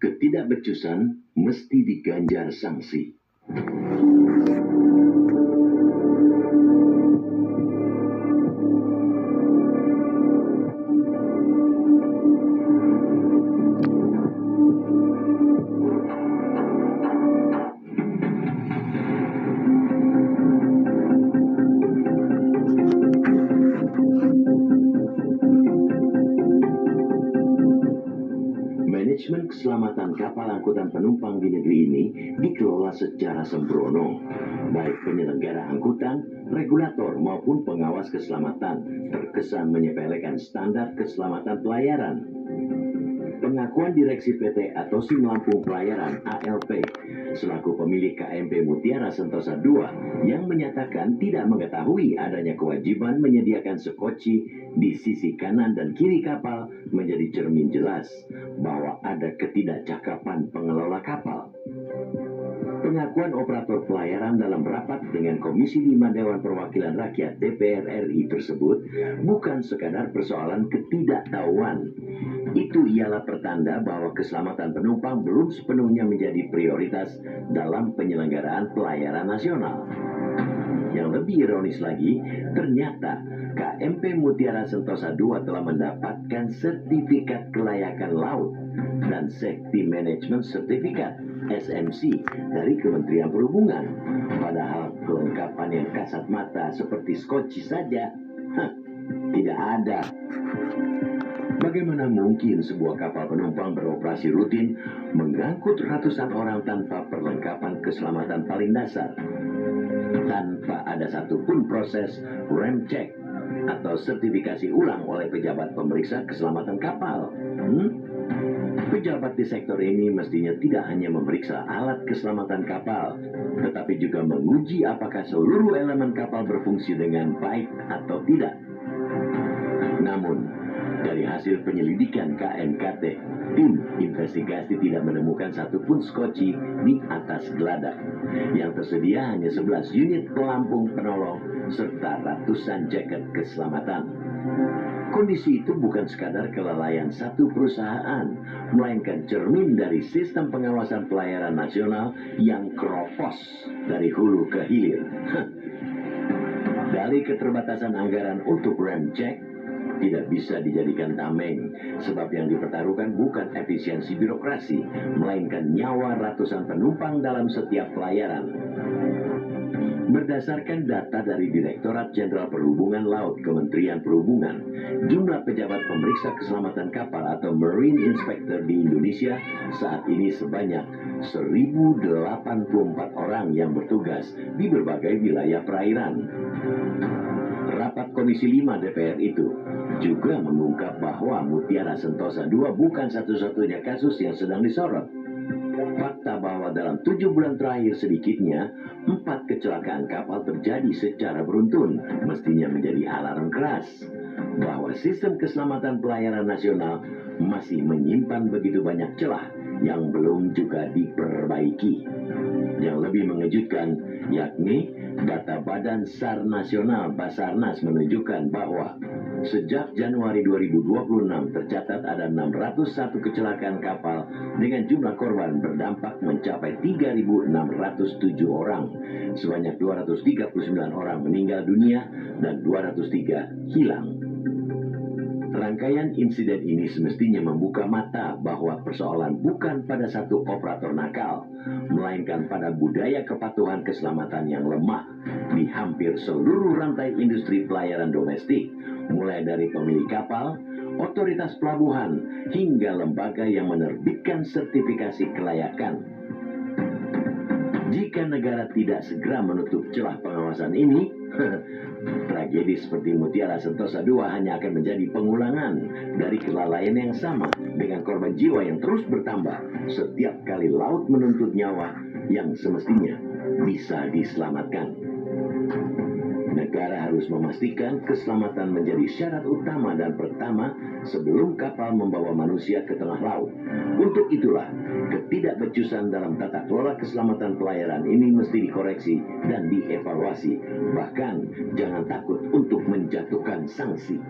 Ketidakbecusan mesti diganjar sanksi. Manajemen keselamatan kapal angkutan penumpang di negeri ini dikelola secara sembrono. Baik penyelenggara angkutan, regulator maupun pengawas keselamatan terkesan menyepelekan standar keselamatan pelayaran. Pengakuan Direksi PT Atosi Lampung Pelayaran ALP selaku pemilik KMP Mutiara Sentosa II yang menyatakan tidak mengetahui adanya kewajiban menyediakan sekoci di sisi kanan dan kiri kapal menjadi cermin jelas bahwa ada ketidakcakapan pengelola kapal. Pengakuan operator pelayaran dalam rapat dengan Komisi 5 Dewan Perwakilan Rakyat DPR RI tersebut bukan sekadar persoalan ketidaktahuan. Itu ialah pertanda bahwa keselamatan penumpang belum sepenuhnya menjadi prioritas dalam penyelenggaraan pelayaran nasional. Yang lebih ironis lagi, ternyata KMP Mutiara Sentosa II telah mendapatkan sertifikat kelayakan laut dan Safety Management Certificate SMC dari Kementerian Perhubungan. Padahal kelengkapan yang kasat mata seperti skoci saja tidak ada. Bagaimana mungkin sebuah kapal penumpang beroperasi rutin mengangkut ratusan orang tanpa perlengkapan keselamatan paling dasar? Tanpa ada satupun proses rem check atau sertifikasi ulang oleh pejabat pemeriksa keselamatan kapal. Pejabat di sektor ini mestinya tidak hanya memeriksa alat keselamatan kapal, tetapi juga menguji apakah seluruh elemen kapal berfungsi dengan baik atau tidak. Namun, dari hasil penyelidikan KMKT, tim investigasi tidak menemukan satupun skoci di atas geladak. Yang tersedia hanya 11 unit pelampung penolong serta ratusan jaket keselamatan. Kondisi itu bukan sekadar kelalaian satu perusahaan, melainkan cermin dari sistem pengawasan pelayaran nasional yang keropos dari hulu ke hilir. Dari keterbatasan anggaran untuk rem check, tidak bisa dijadikan tameng, sebab yang dipertaruhkan bukan efisiensi birokrasi, melainkan nyawa ratusan penumpang dalam setiap pelayaran. Berdasarkan data dari Direktorat Jenderal Perhubungan Laut Kementerian Perhubungan, jumlah pejabat pemeriksa keselamatan kapal atau Marine Inspector di Indonesia saat ini sebanyak 1.084 orang yang bertugas di berbagai wilayah perairan. Rapat Komisi 5 DPR itu juga mengungkap bahwa Mutiara Sentosa II bukan satu-satunya kasus yang sedang disorot. Fakta bahwa dalam 7 bulan terakhir sedikitnya 4 kecelakaan kapal terjadi secara beruntun mestinya menjadi alarm keras bahwa sistem keselamatan pelayaran nasional masih menyimpan begitu banyak celah yang belum juga diperbaiki. Yang lebih mengejutkan yakni data Badan SAR Nasional Basarnas menunjukkan bahwa sejak Januari 2026 tercatat ada 601 kecelakaan kapal dengan jumlah korban berdampak mencapai 3.607 orang. Sebanyak 239 orang meninggal dunia dan 203 hilang. Rangkaian insiden ini semestinya membuka mata bahwa persoalan bukan pada satu operator nakal, melainkan pada budaya kepatuhan keselamatan yang lemah di hampir seluruh rantai industri pelayaran domestik, mulai dari pemilik kapal, otoritas pelabuhan, hingga lembaga yang menerbitkan sertifikasi kelayakan. Jika negara tidak segera menutup celah pengawasan ini, tragedi seperti Mutiara Sentosa II hanya akan menjadi pengulangan dari kelalaian yang sama dengan korban jiwa yang terus bertambah setiap kali laut menuntut nyawa yang semestinya bisa diselamatkan. Negara harus memastikan keselamatan menjadi syarat utama dan pertama sebelum kapal membawa manusia ke tengah laut. Untuk itulah, ketidakbecusan dalam tata kelola keselamatan pelayaran ini mesti dikoreksi dan dievaluasi. Bahkan, jangan takut untuk menjatuhkan sanksi.